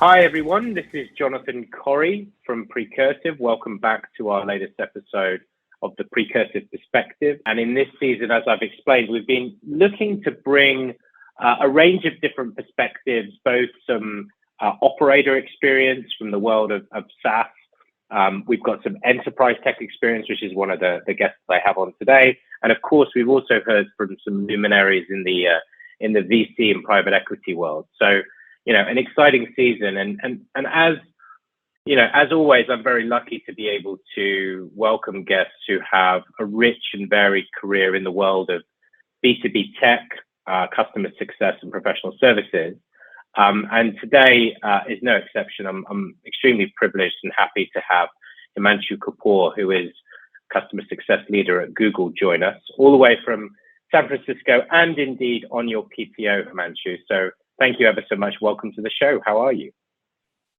Hi, everyone. This is Jonathan Corrie from Precursive. Welcome back to our latest episode of the Precursive Perspective. And in this season, as I've explained, we've been looking to bring a range of different perspectives, both some operator experience from the world of SaaS. We've got some enterprise tech experience, which is one of the guests I have on today. And of course, we've also heard from some luminaries in the VC and private equity world. So, an exciting season. And as always, I'm very lucky to be able to welcome guests who have a rich and varied career in the world of B2B tech, customer success, and professional services. And today is no exception. I'm extremely privileged and happy to have Himanshu Kapoor, who is customer success leader at Google, join us all the way from San Francisco and indeed on your PTO, Himanshu. So thank you ever so much. Welcome to the show. How are you?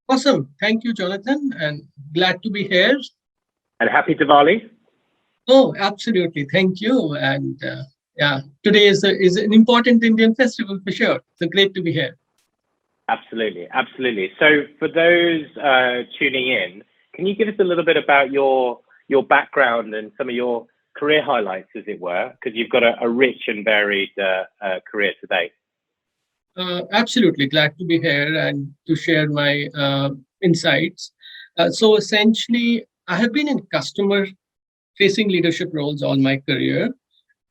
Awesome. Thank you, Jonathan, and glad to be here. And happy Diwali. Oh, absolutely. Thank you. And today is an important Indian festival for sure. So great to be here. Absolutely. So for those tuning in, can you give us a little bit about your background and some of your career highlights, as it were? Because you've got a rich and varied career today. Absolutely. Glad to be here and to share my insights. So essentially, I have been in customer-facing leadership roles all my career,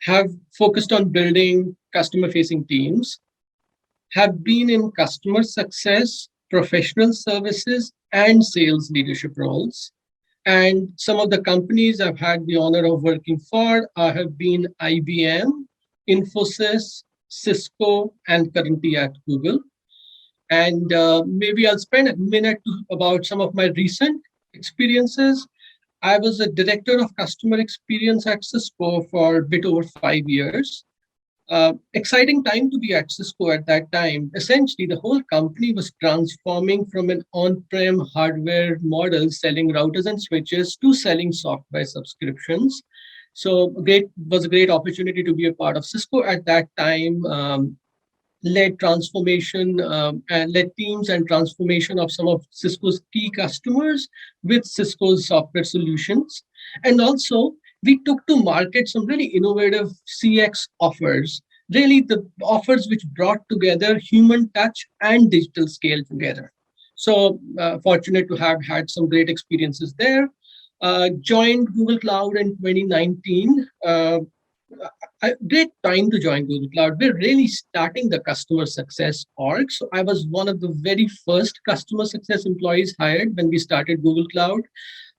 have focused on building customer-facing teams, have been in customer success, professional services, and sales leadership roles. And some of the companies I've had the honor of working for have been IBM, InfoSys, Cisco, and currently at Google. And maybe I'll spend a minute about some of my recent experiences. I was a director of customer experience at Cisco for a bit over 5 years. Exciting time to be at Cisco at that time. Essentially, the whole company was transforming from an on-prem hardware model selling routers and switches to selling software subscriptions. So was a great opportunity to be a part of Cisco at that time, led transformation and led teams and transformation of some of Cisco's key customers with Cisco's software solutions. And also, we took to market some really innovative CX offers, really the offers which brought together human touch and digital scale together. So fortunate to have had some great experiences there. Joined Google Cloud in 2019. Great time to join Google Cloud. We're really starting the customer success org. So I was one of the very first customer success employees hired when we started Google Cloud.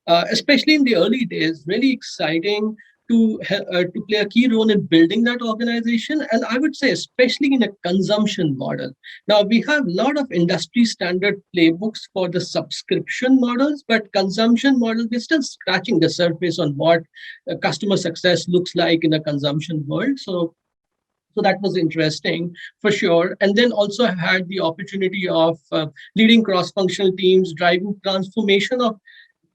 Especially in the early days, really exciting to play a key role in building that organization. And I would say, especially in a consumption model. Now, we have a lot of industry standard playbooks for the subscription models, but consumption model, we're still scratching the surface on what customer success looks like in a consumption world. So that was interesting for sure. And then also had the opportunity of leading cross-functional teams, driving transformation of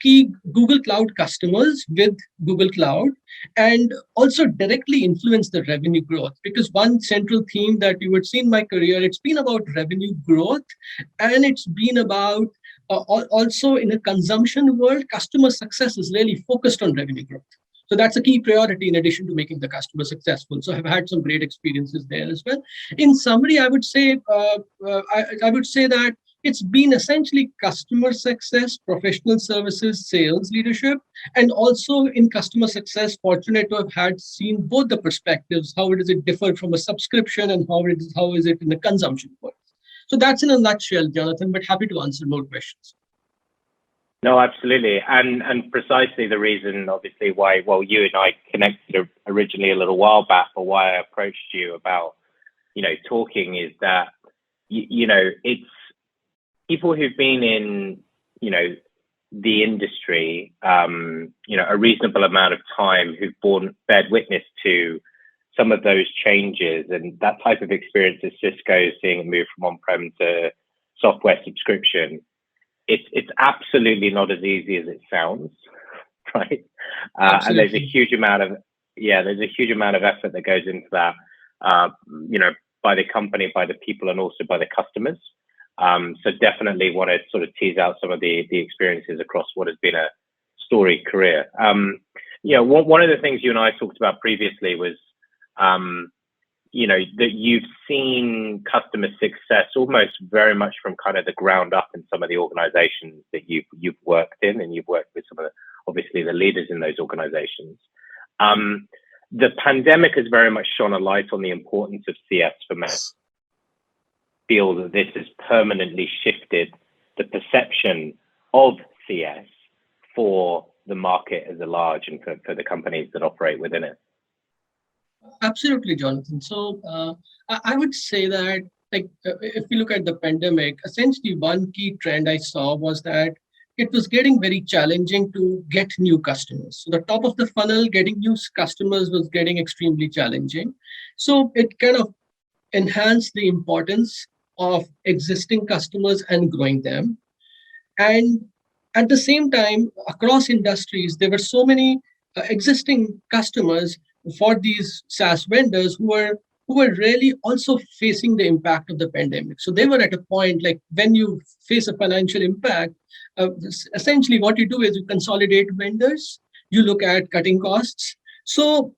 key Google Cloud customers with Google Cloud, and also directly influence the revenue growth. Because one central theme that you would see in my career, it's been about revenue growth, and it's been about also in a consumption world, customer success is really focused on revenue growth. So that's a key priority in addition to making the customer successful. So I've had some great experiences there as well. In summary, I would say that it's been essentially customer success, professional services, sales leadership, and also in customer success, fortunate to have had seen both the perspectives. How does it differ from a subscription and how is it in the consumption world? So that's in a nutshell, Jonathan, but happy to answer more questions. No, absolutely. And precisely the reason, obviously, why, you and I connected originally a little while back, or why I approached you about, talking is that, it's people who've been in, the industry, a reasonable amount of time, who've bared witness to some of those changes and that type of experience as Cisco seeing it move from on-prem to software subscription. It's absolutely not as easy as it sounds, right? And there's a huge amount of effort that goes into that, by the company, by the people, and also by the customers. So definitely want to sort of tease out some of the experiences across what has been a storied career. One of the things you and I talked about previously was, that you've seen customer success almost very much from kind of the ground up in some of the organizations that you've worked in, and you've worked with some of obviously the leaders in those organizations. The pandemic has very much shone a light on the importance of CS for many. Feel that this has permanently shifted the perception of CS for the market as a large and for the companies that operate within it. Absolutely, Jonathan. So I would say that, if we look at the pandemic, essentially one key trend I saw was that it was getting very challenging to get new customers. So the top of the funnel, getting new customers was getting extremely challenging. So it kind of enhanced the importance of existing customers and growing them. And at the same time, across industries, there were so many existing customers for these SaaS vendors who were really also facing the impact of the pandemic. So they were at a point, like when you face a financial impact, essentially what you do is you consolidate vendors, you look at cutting costs. So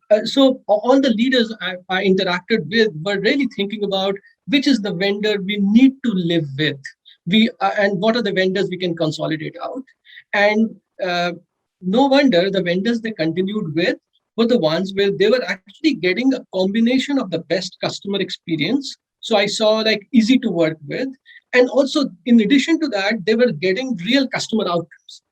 all the leaders I interacted with were really thinking about which is the vendor we need to live with, and what are the vendors we can consolidate out. And no wonder the vendors they continued with were the ones where they were actually getting a combination of the best customer experience. So I saw like easy to work with. And also, in addition to that, they were getting real customer outcomes.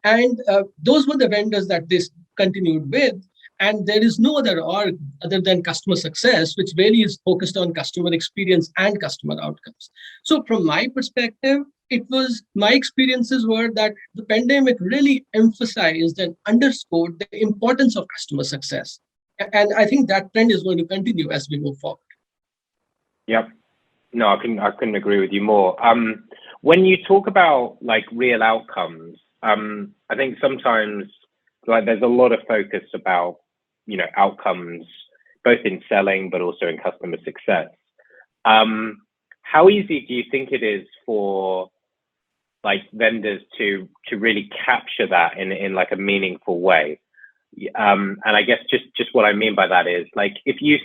And those were the vendors that they continued with. And there is no other org other than customer success, which really is focused on customer experience and customer outcomes. So from my perspective, my experiences were that the pandemic really emphasized and underscored the importance of customer success. And I think that trend is going to continue as we move forward. Yep. No, I couldn't agree with you more. When you talk about like real outcomes, I think sometimes like there's a lot of focus about, outcomes, both in selling, but also in customer success. How easy do you think it is for like vendors to really capture that in like a meaningful way? And I guess just what I mean by that is like, if you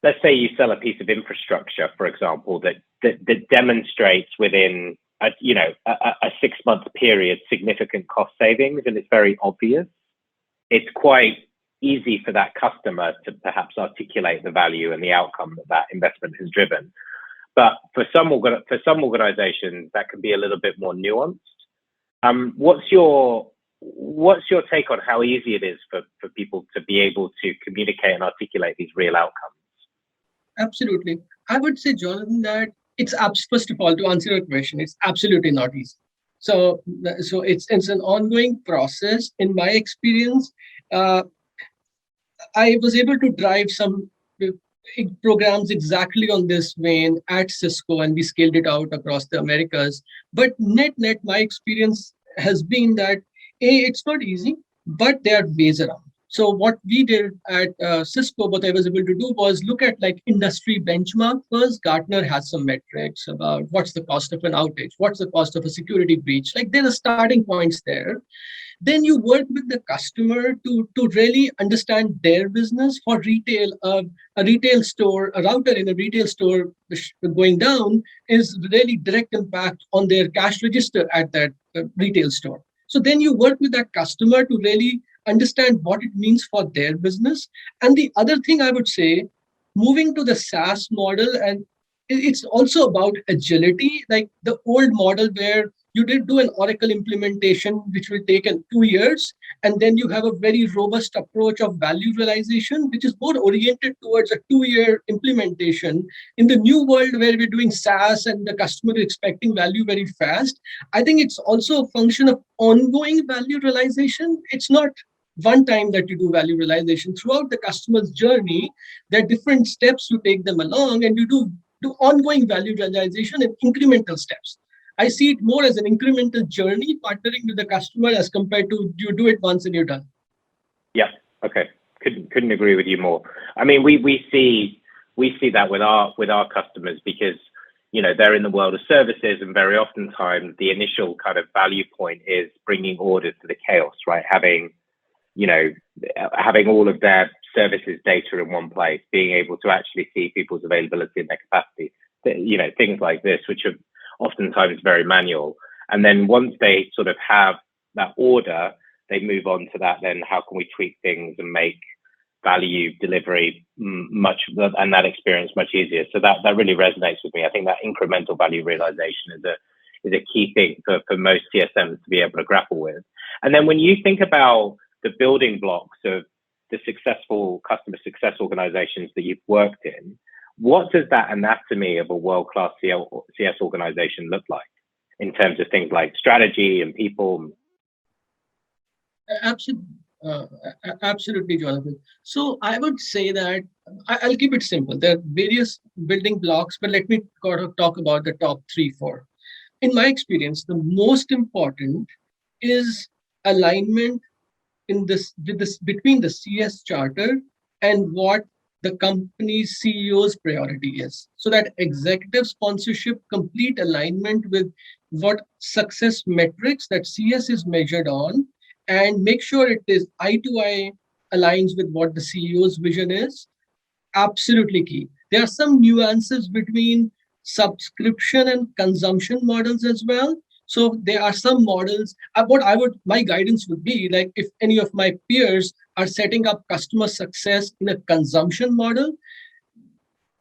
let's say you sell a piece of infrastructure, for example, that demonstrates within a 6-month period significant cost savings, and it's very obvious, it's quite easy for that customer to perhaps articulate the value and the outcome that investment has driven. But for some organizations, that can be a little bit more nuanced. What's your take on how easy it is for people to be able to communicate and articulate these real outcomes? Absolutely. I would say, Jonathan, that it's first of all, to answer your question, it's absolutely not easy. So it's an ongoing process. In my experience, I was able to drive some programs exactly on this vein at Cisco, and we scaled it out across the Americas. But net, my experience has been that it's not easy, but there are ways around. So what we did at Cisco, what I was able to do was look at like industry benchmark first. Gartner has some metrics about what's the cost of an outage, what's the cost of a security breach. Like there are starting points there. Then you work with the customer to really understand their business. For retail, a retail store, a router in a retail store going down is really direct impact on their cash register at that retail store. So then you work with that customer to really understand what it means for their business. And the other thing I would say, moving to the SaaS model, and it's also about agility, like the old model where you did do an Oracle implementation, which will take 2 years. And then you have a very robust approach of value realization, which is more oriented towards a 2-year implementation. In the new world where we're doing SaaS and the customer is expecting value very fast, I think it's also a function of ongoing value realization. It's not one time that you do value realization. Throughout the customer's journey, there are different steps you take them along, and you do ongoing value realization in incremental steps. I see it more as an incremental journey, partnering with the customer, as compared to you do it once and you're done. Yeah. Okay. Couldn't agree with you more. I mean, we see that with our customers, because they're in the world of services, and very oftentimes the initial kind of value point is bringing order to the chaos, right? Having all of their services data in one place, being able to actually see people's availability and their capacity, things like this, which are oftentimes very manual. And then once they sort of have that order, they move on to that. Then how can we tweak things and make value delivery and that experience much easier? So that really resonates with me. I think that incremental value realization is a key thing for most CSMs to be able to grapple with. And then when you think about the building blocks of the successful customer success organizations that you've worked in, what does that anatomy of a world-class CS organization look like in terms of things like strategy and people? Absolutely. Absolutely, Jonathan. So I would say that I'll keep it simple. There are various building blocks, but let me talk about the top 3, 4. In my experience, the most important is alignment between the CS charter and what the company's CEO's priority is. So that executive sponsorship, complete alignment with what success metrics that CS is measured on, and make sure it is eye to eye aligns with what the CEO's vision is. Absolutely key. There are some nuances between subscription and consumption models as well. So there are some models. My guidance would be, like, if any of my peers are setting up customer success in a consumption model,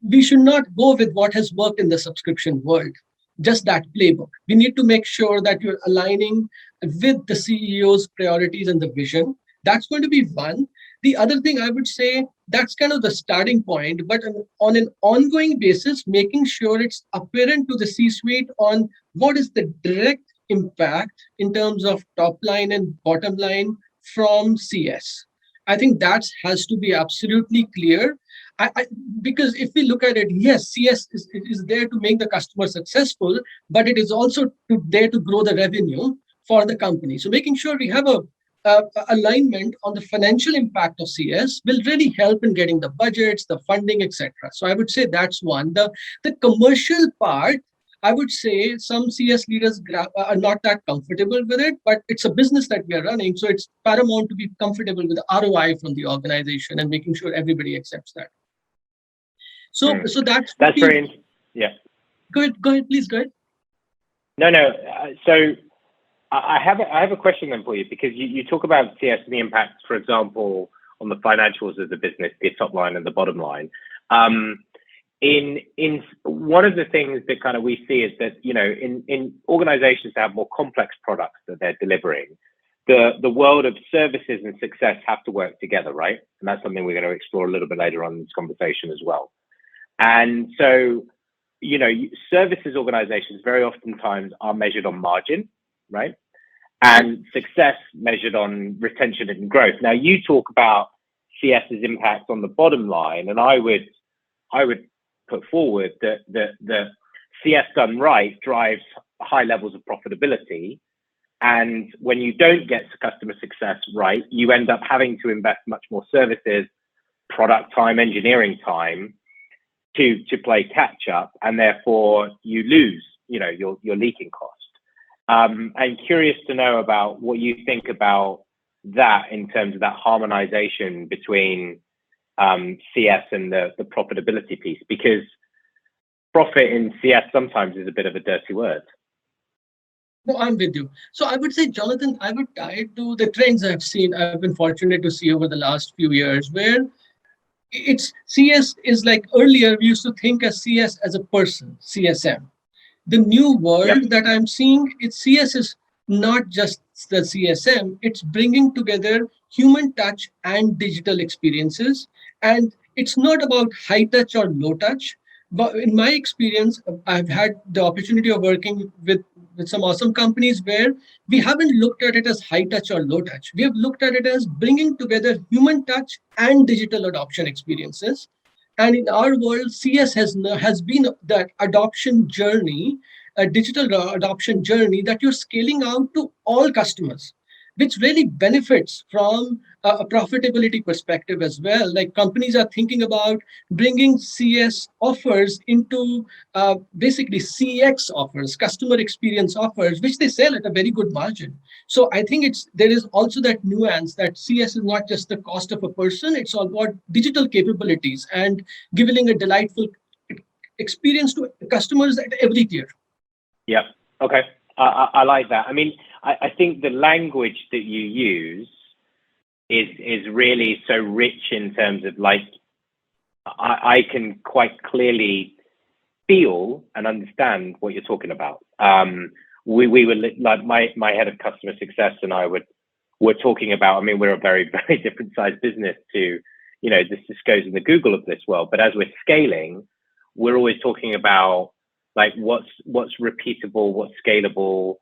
we should not go with what has worked in the subscription world, just that playbook. We need to make sure that you're aligning with the CEO's priorities and the vision. That's going to be one. The other thing I would say, that's kind of the starting point, but on an ongoing basis, making sure it's apparent to the C-suite on what is the direct impact in terms of top line and bottom line from CS. I think that has to be absolutely clear. Because if we look at it, yes, CS is there to make the customer successful, but it is also there to grow the revenue for the company. So making sure we have a alignment on the financial impact of CS will really help in getting the budgets, the funding, etc. So I would say that's one. The commercial part, I would say some CS leaders are not that comfortable with it, but it's a business that we are running. So it's paramount to be comfortable with the ROI from the organization and making sure everybody accepts that. So that's very, yeah. Go ahead, please, go ahead. No. So I have a question then for you, because you talk about CS and the impact, for example, on the financials of the business, the top line and the bottom line. In one of the things that kind of we see is that, in organizations that have more complex products that they're delivering, the world of services and success have to work together, right? And that's something we're going to explore a little bit later on in this conversation as well. And so, services organizations very oftentimes are measured on margin, right? And success measured on retention and growth. Now, you talk about CS's impact on the bottom line, and I would put forward that the CS done right drives high levels of profitability. And when you don't get customer success right, you end up having to invest much more services, product time, engineering time to play catch up, and therefore you lose, your leaking cost. I'm curious to know about what you think about that in terms of that harmonization between CS and the profitability piece, because profit in CS sometimes is a bit of a dirty word. No, I'm with you. So I would say, Jonathan, I would tie it to the trends I've been fortunate to see over the last few years, where it's CS is like earlier we used to think of CS as a person, CSM. The new world that I'm seeing, CS is not just the CSM, it's bringing together human touch and digital experiences. And it's not about high touch or low touch. But in my experience, I've had the opportunity of working with some awesome companies where we haven't looked at it as high touch or low touch. We have looked at it as bringing together human touch and digital adoption experiences. And in our world, CS has been that adoption journey, a digital adoption journey that you're scaling out to all customers. which really benefits from a profitability perspective as well. Like companies are thinking about bringing CS offers into basically CX offers, customer experience offers, which they sell at a very good margin. So I think there is also that nuance that CS is not just the cost of a person; it's all about digital capabilities and giving a delightful experience to customers at every tier. Yeah. Okay. I like that. I mean, I think the language that you use is really so rich in terms of like I can quite clearly feel and understand what you're talking about. We were like my head of customer success and I were talking about. I mean, we're a very very different sized business to the Cisco's and the Google of this world. But as we're scaling, we're always talking about like what's repeatable, what's scalable,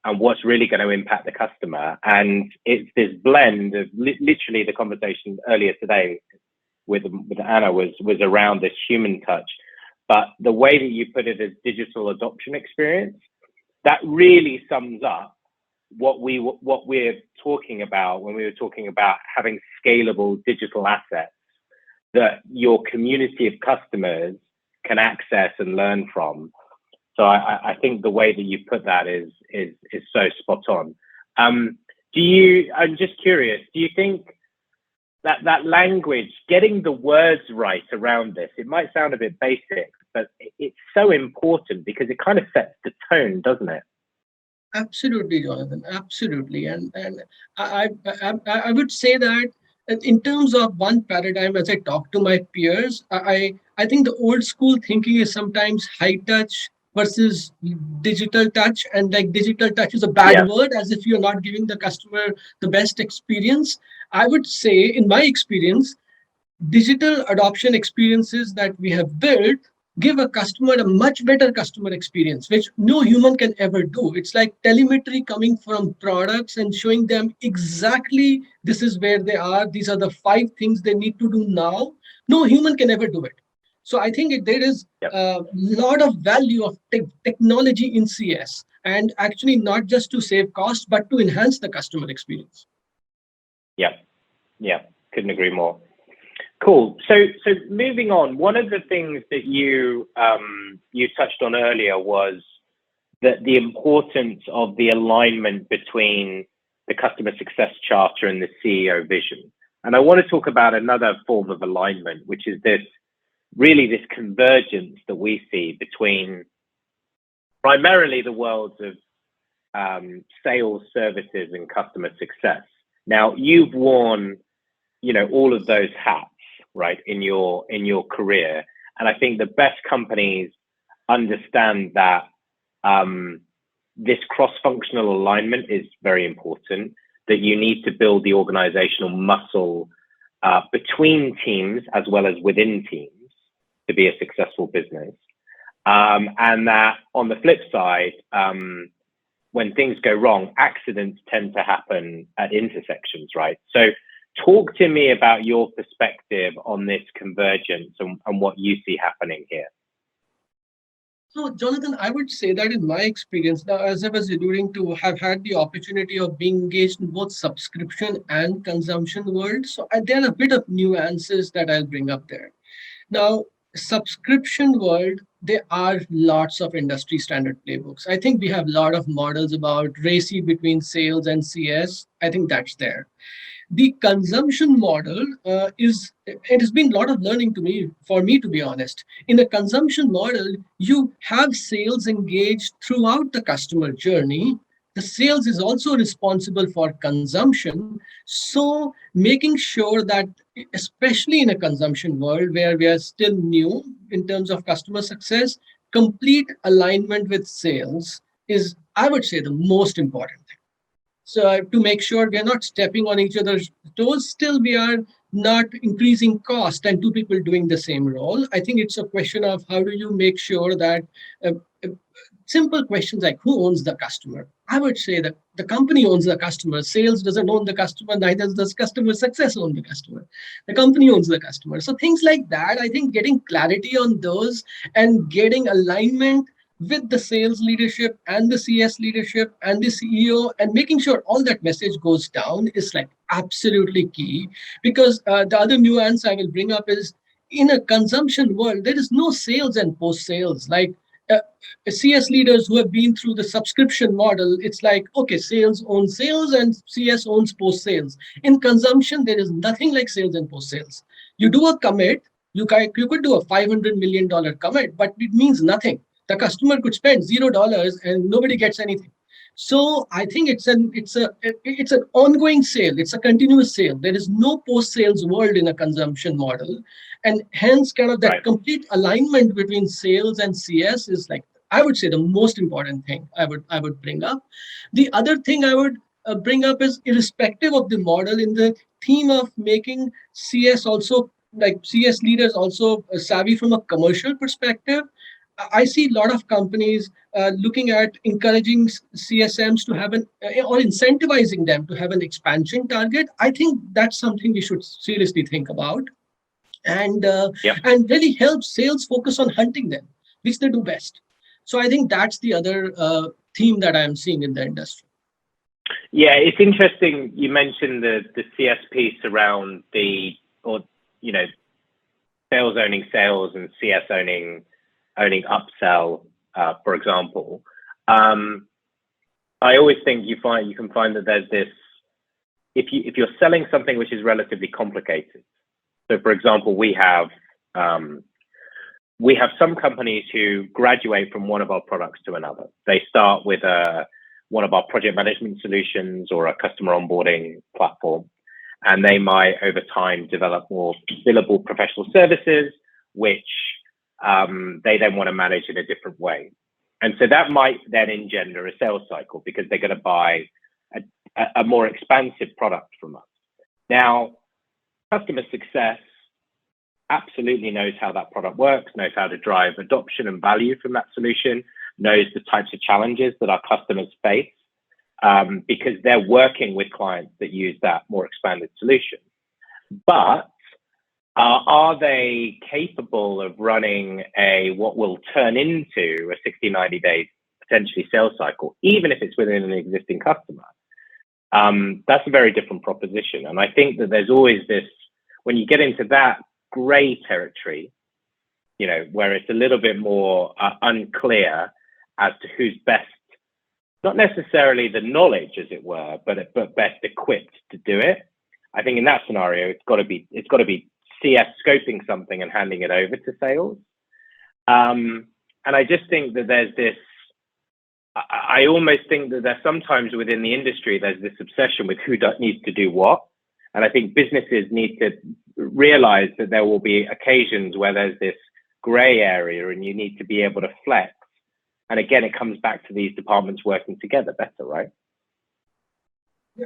and what's really going to impact the customer. And it's this blend of literally the conversation earlier today with Anna was around this human touch. But the way that you put it as digital adoption experience, that really sums up what we're talking about when we were talking about having scalable digital assets that your community of customers can access and learn from. So I think the way that you put that is so spot on. I'm just curious, do you think that language, getting the words right around this, it might sound a bit basic, but it's so important because it kind of sets the tone, doesn't it? Absolutely, Jonathan. Absolutely, and I would say that in terms of one paradigm, as I talk to my peers, I think the old school thinking is sometimes high touch versus digital touch, and like digital touch is a bad Yeah. word, as if you're not giving the customer the best experience. I would say, in my experience, digital adoption experiences that we have built give a customer a much better customer experience, which no human can ever do. It's like telemetry coming from products and showing them exactly this is where they are. These are the 5 things they need to do now. No human can ever do it. So I think there is Yep. a lot of value of technology in CS, and actually not just to save cost, but to enhance the customer experience. Yeah. Yeah. Couldn't agree more. Cool. So moving on, one of the things that you touched on earlier was that the importance of the alignment between the customer success charter and the CEO vision. And I want to talk about another form of alignment, which is this convergence that we see between primarily the worlds of sales, services, and customer success. Now, you've worn all of those hats, right, in your career, and I think the best companies understand that this cross-functional alignment is very important, that you need to build the organizational muscle between teams as well as within teams to be a successful business, and that on the flip side, when things go wrong, accidents tend to happen at intersections, right? So talk to me about your perspective on this convergence and what you see happening here. So, Jonathan, I would say that in my experience, now, as I was alluding to, have had the opportunity of being engaged in both subscription and consumption world. So, there are a bit of nuances that I'll bring up there. Now, subscription world, there are lots of industry standard playbooks. I think we have a lot of models about RACI between sales and CS. I think that's there. The consumption model it has been a lot of learning to me, for me, to be honest. In a consumption model, you have sales engaged throughout the customer journey. The sales is also responsible for consumption. So making sure that, especially in a consumption world where we are still new in terms of customer success, complete alignment with sales is, I would say, the most important. So to make sure we are not stepping on each other's toes, still we are not increasing cost and two people doing the same role. I think it's a question of how do you make sure that uh, uh, simple questions like who owns the customer. I would say that the company owns the customer. Sales doesn't own the customer, neither does customer success own the customer. The company owns the customer. So things like that, I think getting clarity on those and getting alignment with the sales leadership and the CS leadership and the CEO, and making sure all that message goes down is like absolutely key. Because the other nuance I will bring up is, in a consumption world, there is no sales and post sales. Like uh, CS leaders who have been through the subscription model, it's like, okay, sales owns sales and CS owns post sales. In consumption, there is nothing like sales and post sales. You do a commit, you could do a $500 million commit, but it means nothing. The customer could spend $0 and nobody gets anything. So I think it's an ongoing sale. It's a continuous sale. There is no post sales world in a consumption model, and hence kind of that Right. complete alignment between sales and CS is like, I would say, the most important thing I would bring up. The other thing I would bring up is, irrespective of the model, in the theme of making CS also, like CS leaders also savvy from a commercial perspective. I see a lot of companies looking at encouraging CSMs to have or incentivizing them to have an expansion target. I think that's something we should seriously think about, and uh, Yep. and really help sales focus on hunting them, which they do best. So I think that's the other theme that I'm seeing in the industry. Yeah, it's interesting. You mentioned the CS piece around you know, sales owning sales and CS owning upsell, for example. I always think you can find that there's this, if you're selling something which is relatively complicated. So, for example, we have some companies who graduate from one of our products to another. They start with one of our project management solutions or a customer onboarding platform, and they might over time develop more billable professional services, which they then want to manage in a different way. And so that might then engender a sales cycle because they're going to buy a more expansive product from us. Now, customer success absolutely knows how that product works, knows how to drive adoption and value from that solution, knows the types of challenges that our customers face, because they're working with clients that use that more expanded solution. But are they capable of running what will turn into a 60, 90 day potentially sales cycle, even if it's within an existing customer? That's a very different proposition. And I think that there's always this, when you get into that gray territory, where it's a little bit more unclear as to who's best, not necessarily the knowledge, as it were, but best equipped to do it. I think in that scenario, it's got to be CS scoping something and handing it over to sales. And I just think that there's this, I almost think that there's sometimes within the industry, there's this obsession with who needs to do what. And I think businesses need to realize that there will be occasions where there's this gray area and you need to be able to flex. And again, it comes back to these departments working together better, right?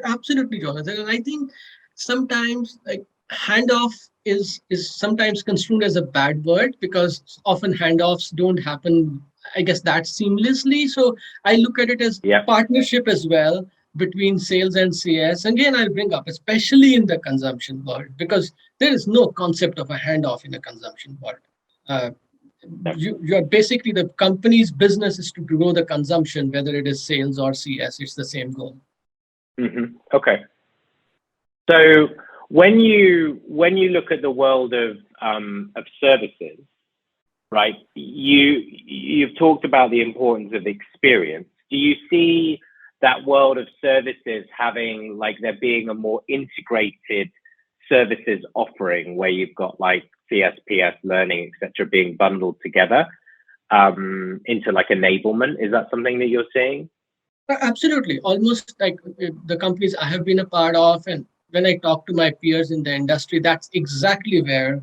Absolutely, Jonathan. And I think sometimes, like, handoff is sometimes construed as a bad word, because often handoffs don't happen, I guess, that seamlessly. So I look at it as partnership as well between sales and CS. Again, I'll bring up, especially in the consumption world, because there is no concept of a handoff in a consumption world. You're basically, the company's business is to grow the consumption, whether it is sales or CS. It's the same goal. Mm-hmm. Okay. So when you look at the world of services, right? You've talked about the importance of experience. Do you see that world of services having, like, there being a more integrated services offering where you've got like CSPS, learning, etc., being bundled together into like enablement? Is that something that you're seeing? Absolutely. Almost like the companies I have been a part of, and when I talk to my peers in the industry, that's exactly where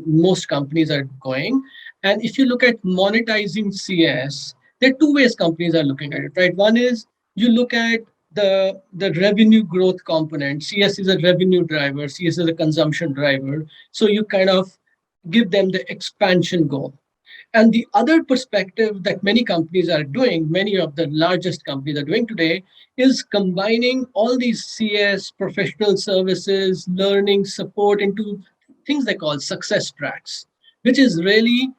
most companies are going. And if you look at monetizing CS, there are two ways companies are looking at it, right? One is you look at the revenue growth component. CS is a revenue driver, CS is a consumption driver. So you kind of give them the expansion goal. And the other perspective that many companies are doing, many of the largest companies are doing today, is combining all these CS, professional services, learning, support into things they call success tracks, which is really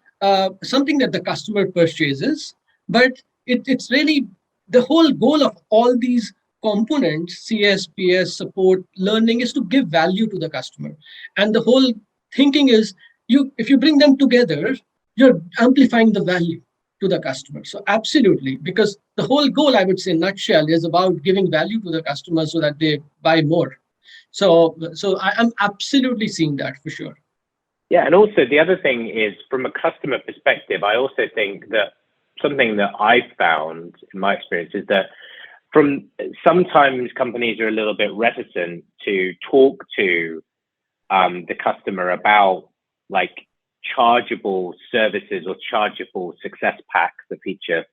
something that the customer purchases, but it's really the whole goal of all these components, CS, PS, support, learning, is to give value to the customer. And the whole thinking is, if you bring them together, you're amplifying the value to the customer. So absolutely, because the whole goal, I would say, in nutshell, is about giving value to the customer so that they buy more. So I'm absolutely seeing that for sure. Yeah, and also the other thing is, from a customer perspective, I also think that something that I've found in my experience is that from sometimes companies are a little bit reticent to talk to the customer about like chargeable services or chargeable success packs that feature,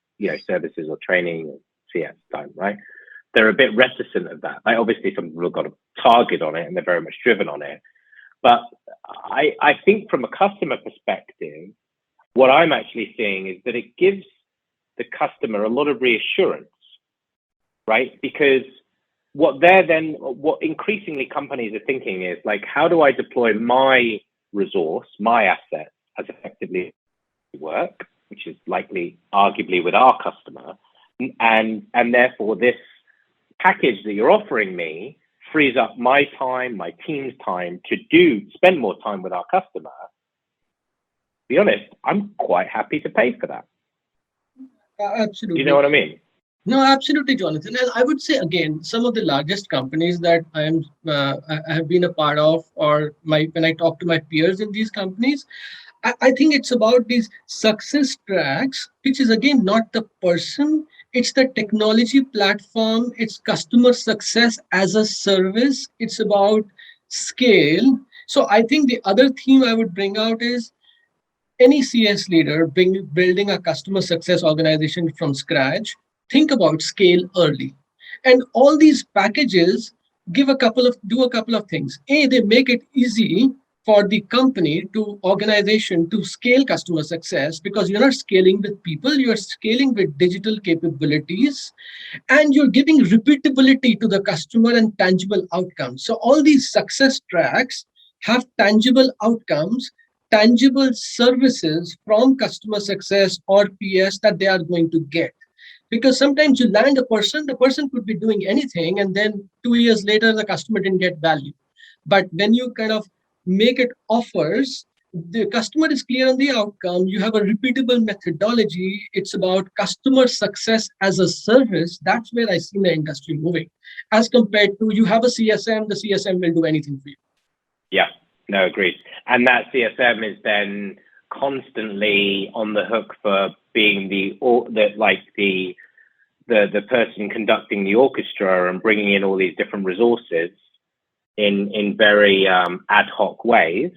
services or training or CS time, right? They're a bit reticent of that. Like, obviously some people have got a target on it and they're very much driven on it. But I think from a customer perspective, what I'm actually seeing is that it gives the customer a lot of reassurance, right? Because what increasingly companies are thinking is like, how do I deploy my resource, my asset, as effectively as work, which is likely arguably with our customer, and therefore this package that you're offering me frees up my time, my team's time to spend more time with our customer. To be honest, I'm quite happy to pay for that. Absolutely. Do you know what I mean? No, absolutely, Jonathan. And I would say, again, some of the largest companies that I have been a part of, or when I talk to my peers in these companies, I think it's about these success tracks, which is again not the person, it's the technology platform, it's customer success as a service, it's about scale. So I think the other theme I would bring out is any CS leader building a customer success organization from scratch, think about scale early. And all these packages do a couple of things. A, they make it easy for the company to organization to scale customer success, because you're not scaling with people, you're scaling with digital capabilities, and you're giving repeatability to the customer and tangible outcomes. So all these success tracks have tangible outcomes, tangible services from customer success or PS that they are going to get. Because sometimes you land a person, the person could be doing anything, and then 2 years later, the customer didn't get value. But when you kind of make it offers, the customer is clear on the outcome, you have a repeatable methodology, it's about customer success as a service. That's where I see the industry moving, as compared to you have a CSM, the CSM will do anything for you. Yeah, no, agreed. And that CSM is then constantly on the hook for being the person conducting the orchestra and bringing in all these different resources in very ad hoc ways,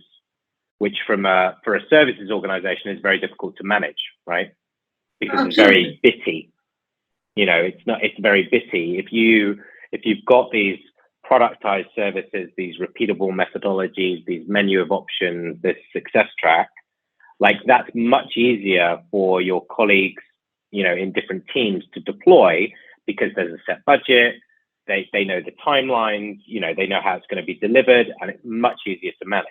which for a services organization is very difficult to manage, right? Because It's very bitty. It's very bitty. If you've got these productized services, these repeatable methodologies, these menu of options, this success track, like that's much easier for your colleagues, in different teams to deploy, because there's a set budget, they know the timelines, they know how it's going to be delivered, and it's much easier to manage.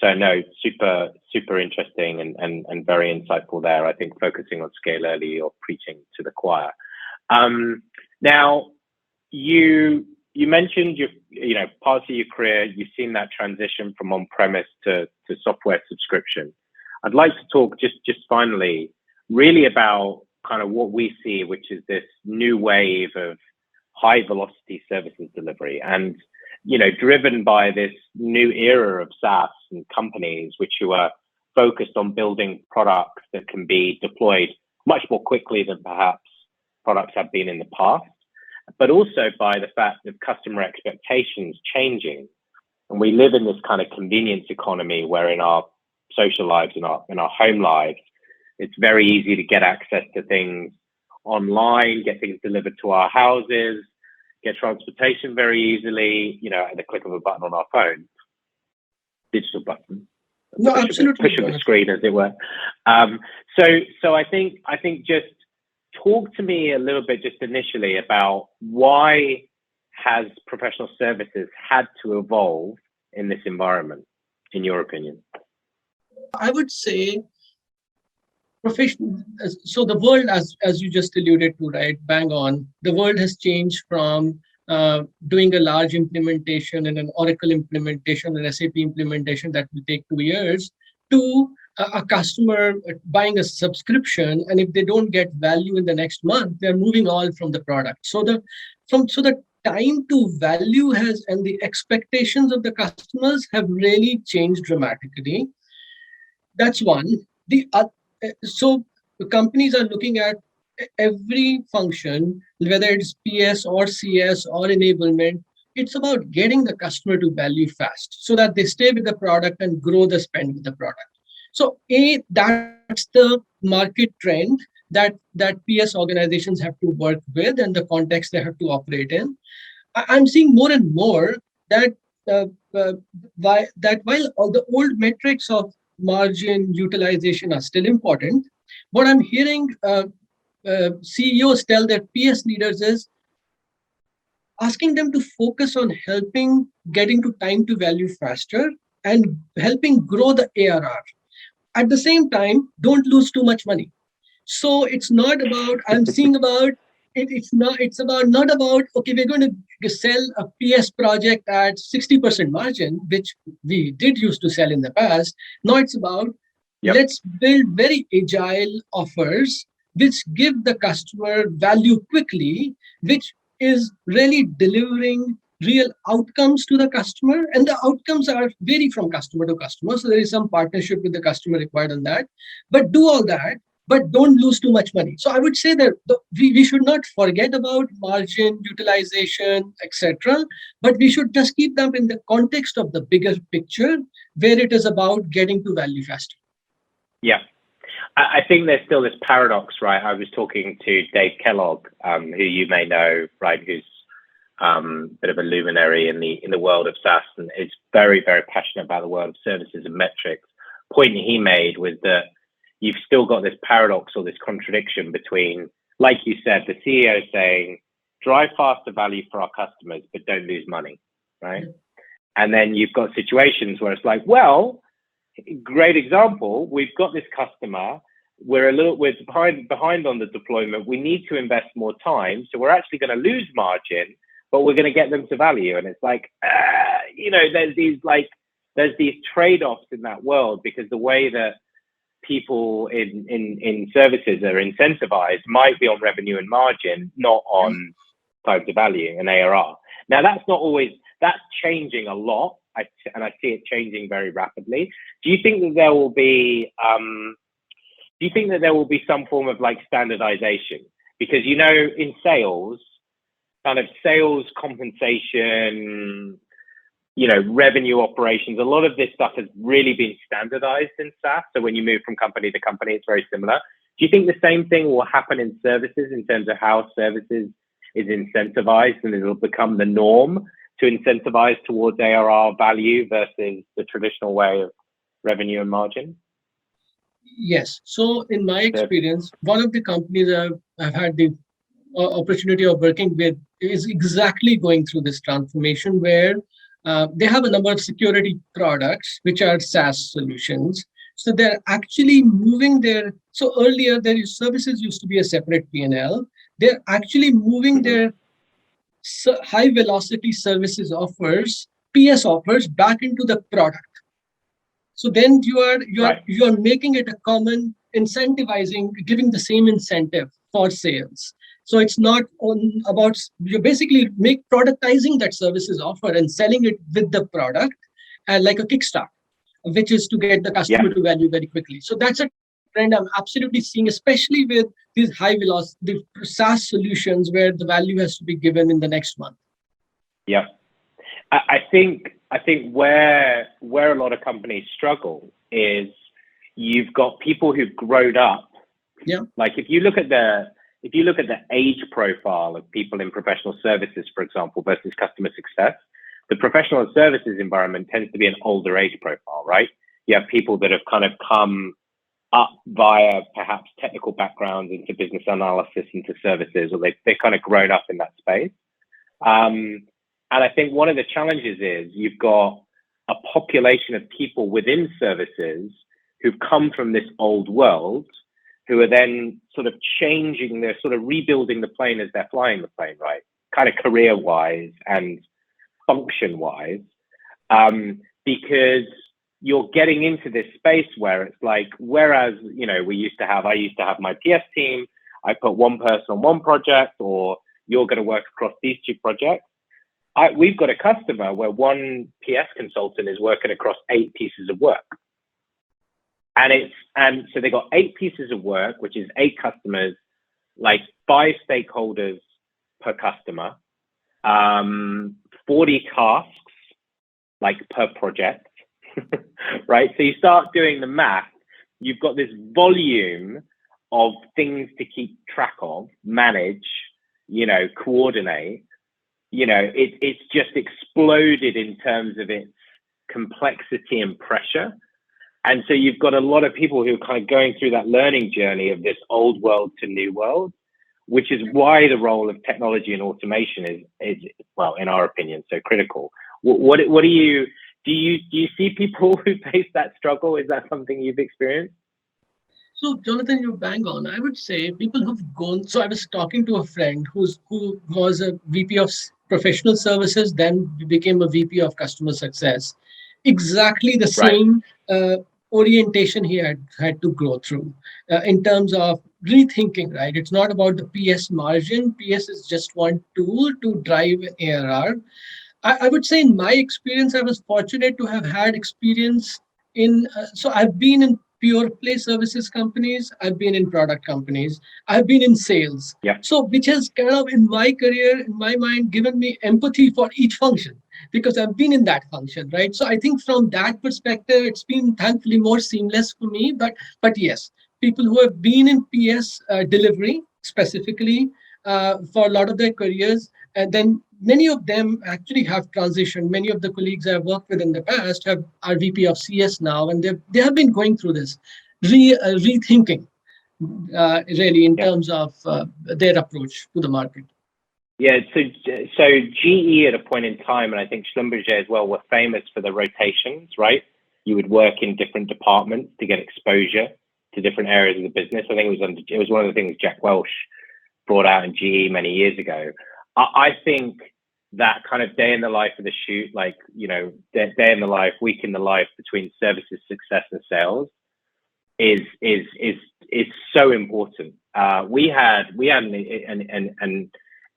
So no, super interesting and very insightful there. I think focusing on scale early or preaching to the choir. Now, you mentioned parts of your career, you've seen that transition from on-premise to software subscription. I'd like to talk just finally really about kind of what we see, which is this new wave of high velocity services delivery, and driven by this new era of SaaS and companies which are focused on building products that can be deployed much more quickly than perhaps products have been in the past, but also by the fact of customer expectations changing. And we live in this kind of convenience economy where in our social lives, in our home lives, it's very easy to get access to things online, get things delivered to our houses, get transportation very easily, at the click of a button on our phone, digital button. No, absolutely. Push of the screen, as it were. So I think just talk to me a little bit just initially about why has professional services had to evolve in this environment, in your opinion? I would say professional. So the world, as you just alluded to, right, bang on. The world has changed from doing a large implementation and an Oracle implementation, an SAP implementation that will take 2 years, to a customer buying a subscription, and if they don't get value in the next month, they're moving all from the product. So the time to value has, and the expectations of the customers have really changed dramatically. That's one. So the companies are looking at every function, whether it's PS or CS or enablement. It's about getting the customer to value fast so that they stay with the product and grow the spend with the product. So that's the market trend that PS organizations have to work with and the context they have to operate in. I'm seeing more and more that uh, uh, while all the old metrics of margin utilization are still important, what I'm hearing CEOs tell their PS leaders is asking them to focus on helping getting to time to value faster and helping grow the ARR. At the same time, don't lose too much money. So it's not about, I'm seeing about it, it's about not about, okay, we're going to sell a PS project at 60% margin, which we did used to sell in the past. Now it's about, Yep. let's build very agile offers which give the customer value quickly, which is really delivering real outcomes to the customer. And the outcomes are vary from customer to customer. So there is some partnership with the customer required on that. But do all that, but don't lose too much money. So I would say that we should not forget about margin, utilization, etc. But we should just keep them in the context of the bigger picture where it is about getting to value faster. Yeah. I think there's still this paradox, right? I was talking to Dave Kellogg, who you may know, right, who's a bit of a luminary in the world of SaaS and is very, very passionate about the world of services and metrics. Point he made was that you've still got this paradox or this contradiction between, like you said, the CEO saying, drive faster value for our customers, but don't lose money, right? And then you've got situations where it's like, well, great example, we've got this customer, we're behind on the deployment, we need to invest more time, so we're actually going to lose margin, but we're going to get them to value. And it's like, there's these trade-offs in that world, because the way that people in services are incentivized might be on revenue and margin, not on time to value and ARR. Now that's changing a lot, and I see it changing very rapidly. Do you think that there will be some form of like standardization? Because in sales, kind of sales compensation, revenue operations, a lot of this stuff has really been standardized in SaaS. So when you move from company to company, it's very similar. Do you think the same thing will happen in services in terms of how services is incentivized, and it'll become the norm to incentivize towards ARR value versus the traditional way of revenue and margin? Yes. So in my experience, one of the companies I've had the opportunity of working with is exactly going through this transformation where they have a number of security products, which are SaaS solutions. So they're actually moving so earlier their services used to be a separate P&L. They're actually moving their high velocity services offers, PS offers, back into the product. So then you are making it a common incentivizing, giving the same incentive for sales. So it's not about, you're basically productizing that services offer and selling it with the product, like a Kickstart, which is to get the customer to value very quickly. So that's a trend I'm absolutely seeing, especially with these high velocity SaaS solutions where the value has to be given in the next month. Yeah, I think where a lot of companies struggle is you've got people who've grown up. Yeah. Like if you look at the age profile of people in professional services, for example, versus customer success, the professional services environment tends to be an older age profile, right? You have people that have kind of come up via perhaps technical backgrounds into business analysis, into services, or they've kind of grown up in that space. And I think one of the challenges is you've got a population of people within services who've come from this old world, who are then sort of changing, they're sort of rebuilding the plane as they're flying the plane, right? Kind of career-wise and function-wise, because you're getting into this space where it's like, whereas, I used to have my PS team, I put one person on one project, or you're going to work across these two projects. We've got a customer where one PS consultant is working across 8 pieces of work. And so they got 8 pieces of work, which is 8 customers, like 5 stakeholders per customer, 40 tasks, like per project, right? So you start doing the math, you've got this volume of things to keep track of, manage, coordinate. It's just exploded in terms of its complexity and pressure. And so you've got a lot of people who are kind of going through that learning journey of this old world to new world, which is why the role of technology and automation is well, in our opinion, so critical. What do you see people who face that struggle? Is that something you've experienced? So, Jonathan, you're bang on. I would say people who've gone. So, I was talking to a friend who was a VP of professional services, then became a VP of customer success. Exactly the Right. same orientation he had to go through in terms of rethinking. Right, it's not about the PS margin. PS is just one tool to drive ARR. I would say, in my experience, I was fortunate to have had experience in. So I've been in pure play services companies. I've been in product companies. I've been in sales. Yeah. So which has kind of, in my career, in my mind, given me empathy for each function because I've been in that function, right? So I think from that perspective, it's been thankfully more seamless for me. But yes, people who have been in PS delivery specifically for a lot of their careers, and then many of them actually have transitioned. Many of the colleagues I've worked with in the past are VP of CS now, and they have been going through this rethinking, really, in Yeah. terms of their approach to the market. Yeah, so GE at a point in time, and I think Schlumberger as well, were famous for the rotations, right? You would work in different departments to get exposure to different areas of the business. I think it was one of the things Jack Welch brought out in GE many years ago. I think that kind of day in the life of the shoot, like, day in the life, week in the life between services, success, and sales is so important. We had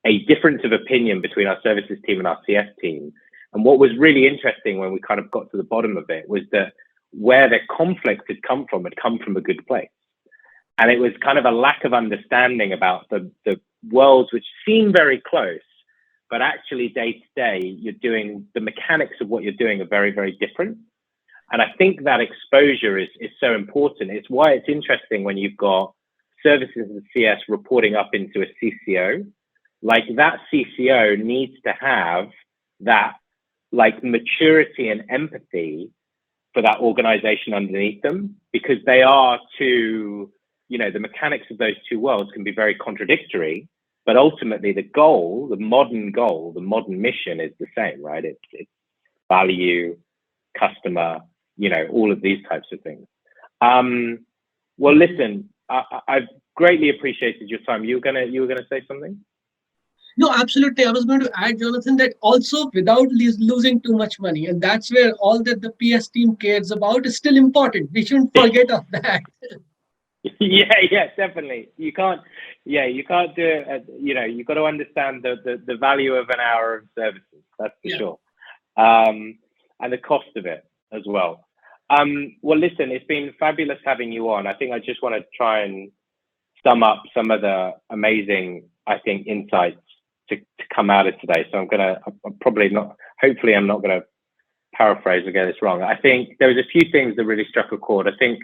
a difference of opinion between our services team and our CS team. And what was really interesting when we kind of got to the bottom of it was that where the conflict had come from a good place. And it was kind of a lack of understanding about the worlds which seem very close, but actually day to day, the mechanics of what you're doing are very, very different. And I think that exposure is so important. It's why it's interesting when you've got services and CS reporting up into a CCO. Like, that CCO needs to have that, like, maturity and empathy for that organization underneath them, because they are two, the mechanics of those two worlds can be very contradictory, but ultimately the modern mission is the same, right? It's value, customer, all of these types of things. Well, listen, I've greatly appreciated your time. You were gonna say something? No, absolutely. I was going to add, Jonathan, that also without losing too much money, and that's where all that the PS team cares about is still important. We shouldn't forget of that. Yeah, definitely. You can't do it. You've got to understand the value of an hour of services. That's for sure, and the cost of it as well. Well, listen, it's been fabulous having you on. I think I just want to try and sum up some of the amazing, I think, insights to come out of today. So I'm probably not, hopefully I'm not going to paraphrase or get this wrong. I think there was a few things that really struck a chord. I think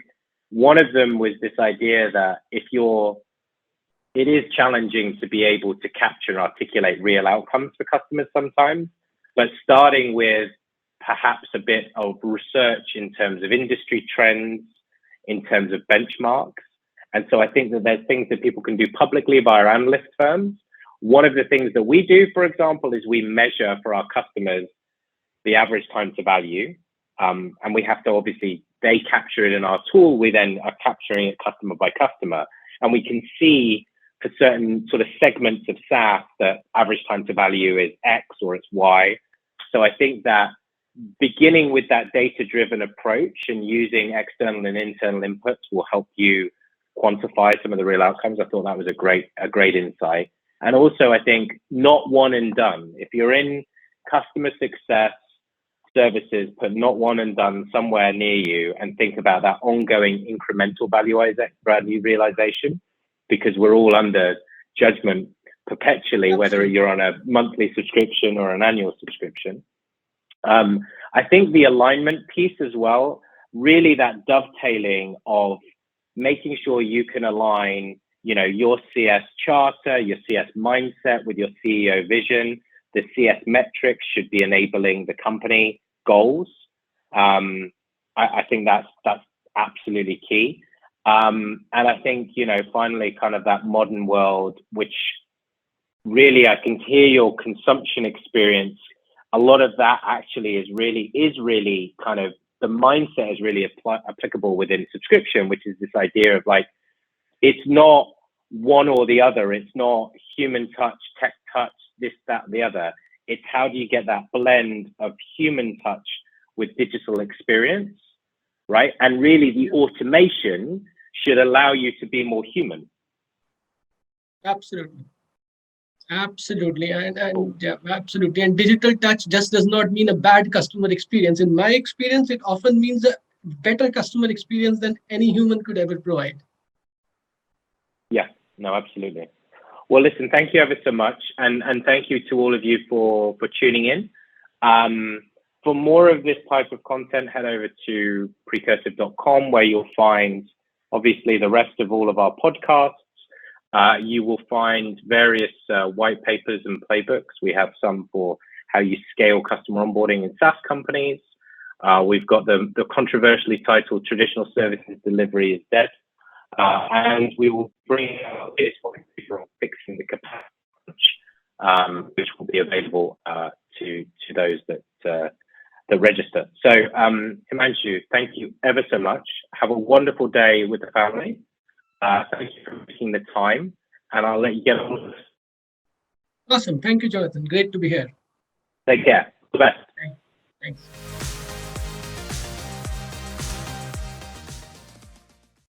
one of them was this idea that it is challenging to be able to capture and articulate real outcomes for customers sometimes, but starting with perhaps a bit of research in terms of industry trends, in terms of benchmarks. And so I think that there's things that people can do publicly via analyst firms. One of the things that we do, for example, is we measure for our customers the average time to value. And we have to obviously, they capture it in our tool. We then are capturing it customer by customer. And we can see for certain sort of segments of SaaS that average time to value is X or it's Y. So I think that beginning with that data-driven approach and using external and internal inputs will help you quantify some of the real outcomes. I thought that was a great insight. And also, I think not one and done. If you're in customer success services, put not one and done somewhere near you and think about that ongoing incremental value realization, because we're all under judgment perpetually, whether you're on a monthly subscription or an annual subscription. I think the alignment piece as well, really that dovetailing of making sure you can align, your CS charter, your CS mindset with your CEO vision. The CS metrics should be enabling the company goals. I think that's absolutely key. And I think, finally, kind of that modern world, which really I can hear your consumption experience. A lot of that actually is really kind of the mindset is really applicable within subscription, which is this idea of like, it's not one or the other. It's not human touch, tech touch, this, that, the other. It's how do you get that blend of human touch with digital experience, right? And really the automation should allow you to be more human. Absolutely. Absolutely. And yeah, absolutely. And digital touch just does not mean a bad customer experience. In my experience, it often means a better customer experience than any human could ever provide. Yeah, no, absolutely. Well, listen, thank you ever so much. And thank you to all of you for tuning in. For more of this type of content, head over to precursive.com, where you'll find obviously the rest of all of our podcasts. You will find various white papers and playbooks. We have some for how you scale customer onboarding in SaaS companies. We've got the controversially titled Traditional Services Delivery is Dead. And we will bring out this one on fixing the capacity, which will be available to those that register. So Himanshu, thank you ever so much. Have a wonderful day with the family. Thank you for making the time, and I'll let you get on with this. Awesome. Thank you, Jonathan. Great to be here. Take care. All the best. Thanks.